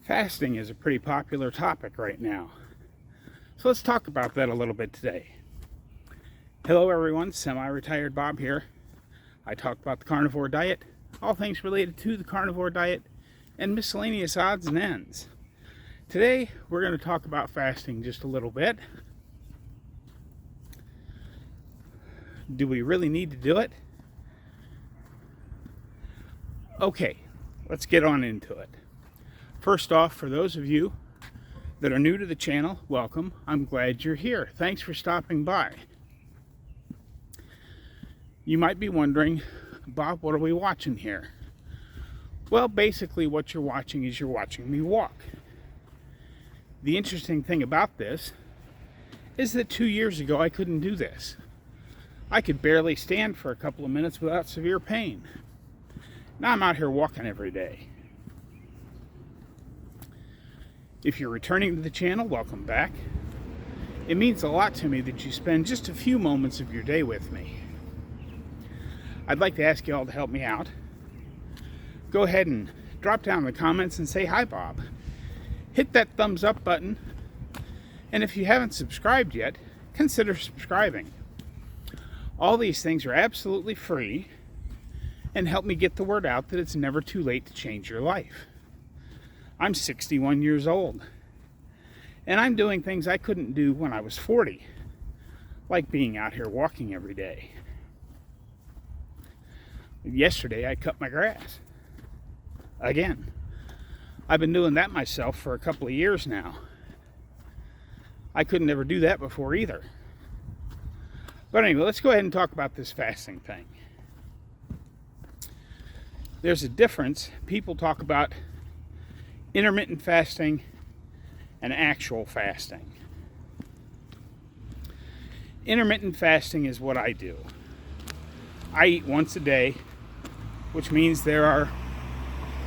Fasting is a pretty popular topic right now. So let's talk about that a little bit today. Hello everyone, semi-retired Bob here. I talk about the carnivore diet, all things related to the carnivore diet, and miscellaneous odds and ends. Today we're going to talk about fasting just a little bit. Do we really need to do it? Okay, let's get on into it. First off, for those of you that are new to the channel, welcome. I'm glad you're here. Thanks for stopping by. You might be wondering, Bob, what are we watching here? Well, basically what you're watching is you're watching me walk. The interesting thing about this is that 2 years ago I couldn't do this. I could barely stand for a couple of minutes without severe pain. Now I'm out here walking every day. If you're returning to the channel, welcome back. It means a lot to me that you spend just a few moments of your day with me. I'd like to ask you all to help me out. Go ahead and drop down in the comments and say, "Hi, Bob." Hit that thumbs up button. And if you haven't subscribed yet, consider subscribing. All these things are absolutely free and help me get the word out that it's never too late to change your life. I'm 61 years old, and I'm doing things I couldn't do when I was 40, like being out here walking every day. Yesterday, I cut my grass. Again. I've been doing that myself for a couple of years now. I couldn't ever do that before either. But anyway, let's go ahead and talk about this fasting thing. There's a difference. People talk about intermittent fasting and actual fasting. Intermittent fasting is what I do. I eat once a day, which means there are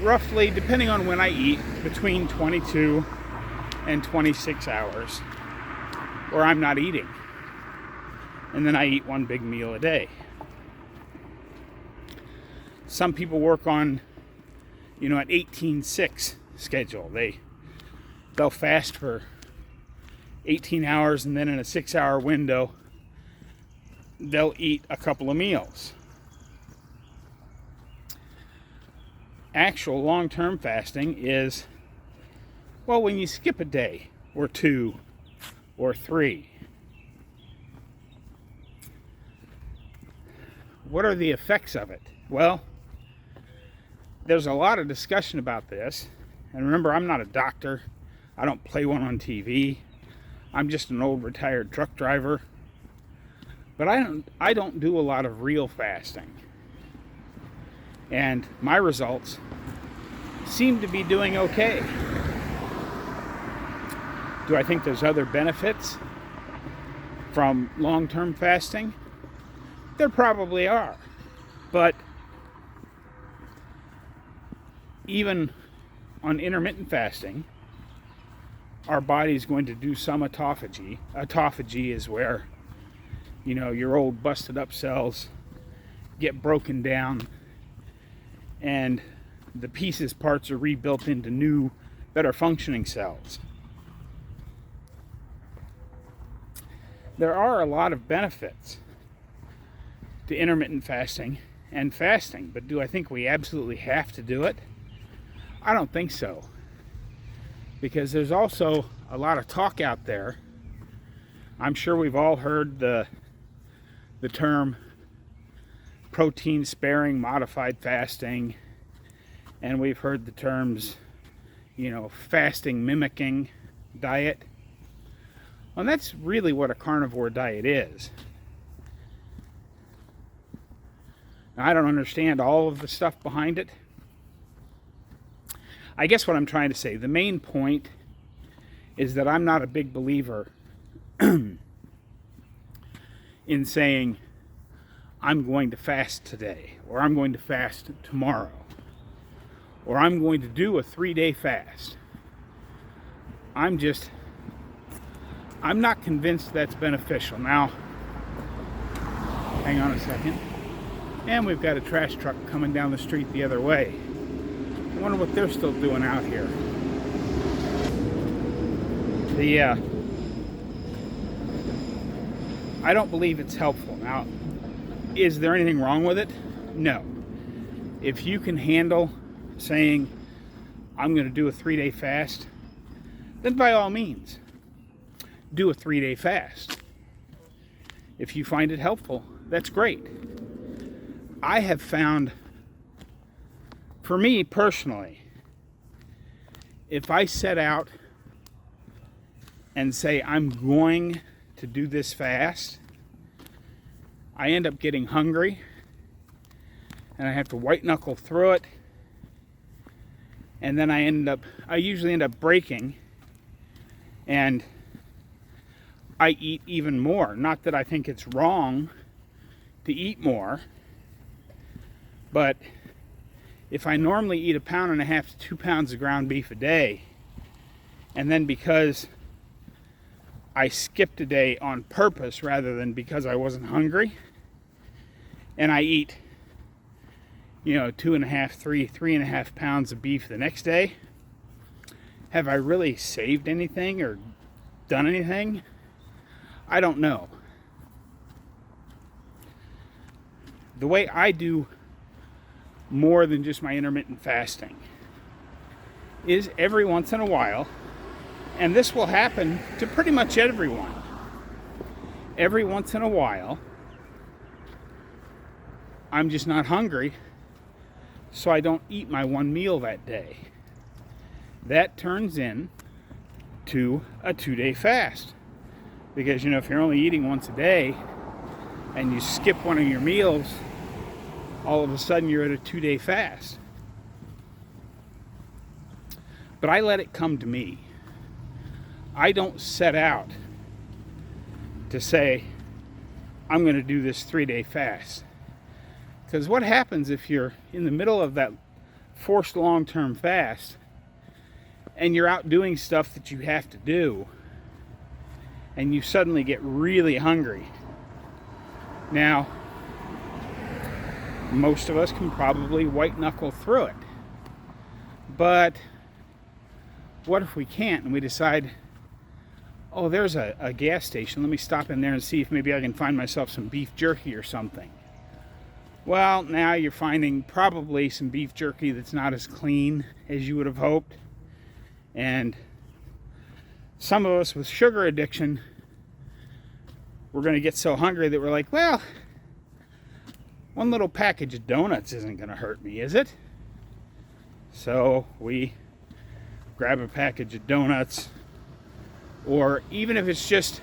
roughly, depending on when I eat, between 22 and 26 hours where I'm not eating. And then I eat one big meal a day. Some people work on, an 18-6 schedule. They'll fast for 18 hours and then in a 6-hour window they'll eat a couple of meals. Actual long-term fasting is, well, when you skip a day or two or three. What are the effects of it? Well, there's a lot of discussion about this. And remember, I'm not a doctor. I don't play one on TV. I'm just an old retired truck driver. But I don't do a lot of real fasting. And my results seem to be doing okay. Do I think there's other benefits from long-term fasting? There probably are. But even on intermittent fasting, our body's going to do some autophagy. Autophagy is where, your old busted up cells get broken down and the parts are rebuilt into new, better functioning cells. There are a lot of benefits to intermittent fasting and fasting, but do I think we absolutely have to do it? I don't think so, because there's also a lot of talk out there. I'm sure we've all heard the term protein sparing modified fasting, and we've heard the terms, fasting mimicking diet. Well, that's really what a carnivore diet is. Now, I don't understand all of the stuff behind it. I guess what I'm trying to say, the main point is that I'm not a big believer in saying, I'm going to fast today, or I'm going to fast tomorrow, or I'm going to do a 3-day fast. I'm not convinced that's beneficial. Now, hang on a second. And we've got a trash truck coming down the street the other way. I wonder what they're still doing out here. The I don't believe it's helpful. Now, is there anything wrong with it? No. If you can handle saying, I'm going to do a 3-day fast, then by all means, do a 3-day fast. If you find it helpful, that's great. I have found, for me personally, if I set out and say I'm going to do this fast, I end up getting hungry and I have to white knuckle through it, and then I usually end up breaking, and I eat even more. Not that I think it's wrong to eat more, but if I normally eat 1.5 pounds to 2 pounds of ground beef a day, and then because I skipped a day on purpose rather than because I wasn't hungry, and I eat 2.5, 3.5 pounds of beef the next day, have I really saved anything or done anything? I don't know. The way I do more than just my intermittent fasting is every once in a while, and this will happen to pretty much everyone, every once in a while, I'm just not hungry, so I don't eat my one meal that day. That turns in to a 2-day fast. Because, if you're only eating once a day and you skip one of your meals, all of a sudden you're at a 2-day fast. But I let it come to me. I don't set out to say, I'm going to do this 3-day fast. Because what happens if you're in the middle of that forced long-term fast and you're out doing stuff that you have to do, and you suddenly get really hungry? Now, most of us can probably white knuckle through it. But what if we can't and we decide, oh, there's a gas station, let me stop in there and see if maybe I can find myself some beef jerky or something. Well, now you're finding probably some beef jerky that's not as clean as you would have hoped. And some of us with sugar addiction, we're going to get so hungry that we're like, well, one little package of donuts isn't going to hurt me, is it? So we grab a package of donuts, or even if it's just,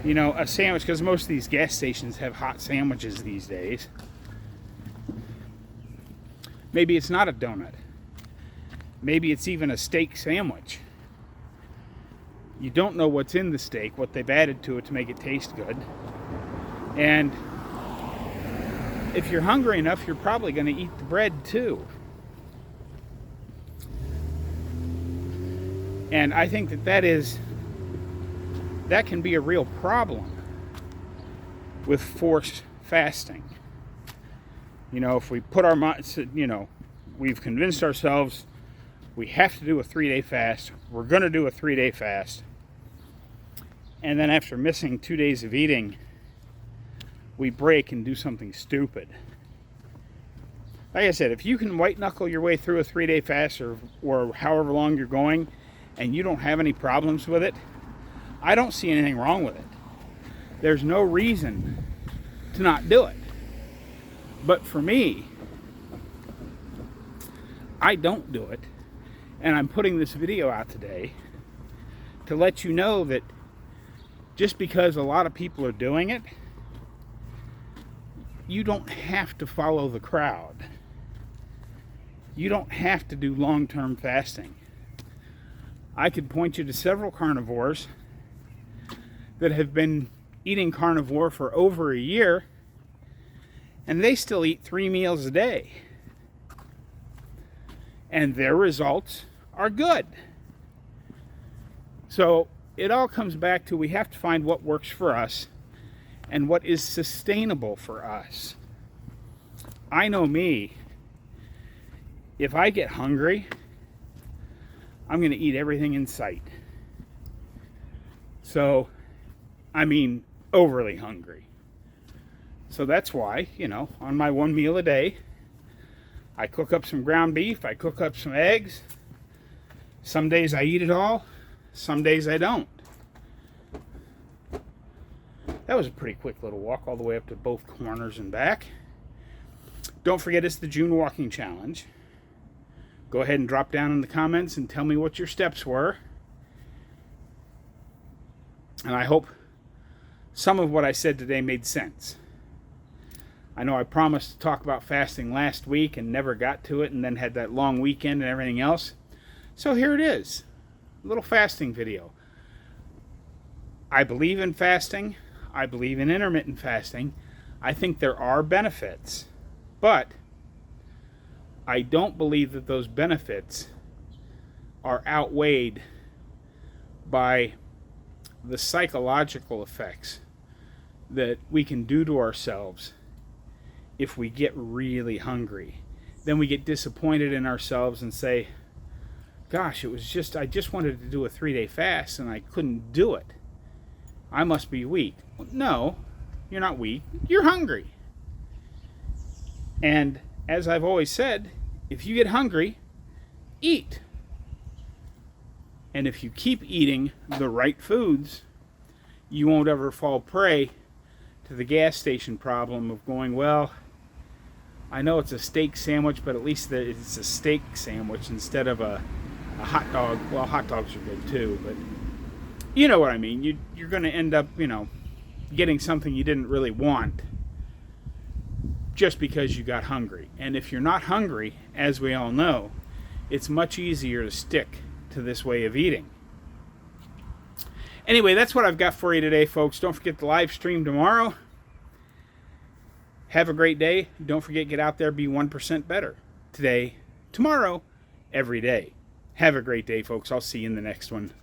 a sandwich, because most of these gas stations have hot sandwiches these days. Maybe it's not a donut. Maybe it's even a steak sandwich. You don't know what's in the steak, what they've added to it to make it taste good. And if you're hungry enough, you're probably going to eat the bread too. And I think that can be a real problem with forced fasting. If we put our minds, we've convinced ourselves we have to do a 3-day fast, we're going to do a 3-day fast, and then after missing 2 days of eating, we break and do something stupid. Like I said, if you can white knuckle your way through a 3-day fast or however long you're going, and you don't have any problems with it, I don't see anything wrong with it. There's no reason to not do it. But for me, I don't do it. And I'm putting this video out today to let you know that just because a lot of people are doing it, you don't have to follow the crowd. You don't have to do long-term fasting. I could point you to several carnivores that have been eating carnivore for over a year, and they still eat 3 meals a day. And their results are good. So it all comes back to we have to find what works for us and what is sustainable for us. I know me. If I get hungry, I'm going to eat everything in sight. So, I mean, overly hungry. So that's why, on my one meal a day, I cook up some ground beef, I cook up some eggs. Some days I eat it all, some days I don't. That was a pretty quick little walk all the way up to both corners and back. Don't forget, it's the June Walking Challenge. Go ahead and drop down in the comments and tell me what your steps were. And I hope some of what I said today made sense. I know I promised to talk about fasting last week and never got to it, and then had that long weekend and everything else. So here it is, a little fasting video. I believe in fasting. I believe in intermittent fasting. I think there are benefits, but I don't believe that those benefits are outweighed by the psychological effects that we can do to ourselves if we get really hungry. Then we get disappointed in ourselves and say, gosh, I just wanted to do a 3-day fast and I couldn't do it. I must be weak. Well, no, you're not weak. You're hungry. And as I've always said, if you get hungry, eat. And if you keep eating the right foods, you won't ever fall prey to the gas station problem of going, well, I know it's a steak sandwich, but at least it's a steak sandwich instead of a hot dog. Well, hot dogs are good too, but you know what I mean. You're going to end up, getting something you didn't really want just because you got hungry. And if you're not hungry, as we all know, it's much easier to stick to this way of eating. Anyway, that's what I've got for you today, folks. Don't forget the live stream tomorrow. Have a great day. Don't forget, get out there, be 1% better. Today, tomorrow, every day. Have a great day, folks. I'll see you in the next one.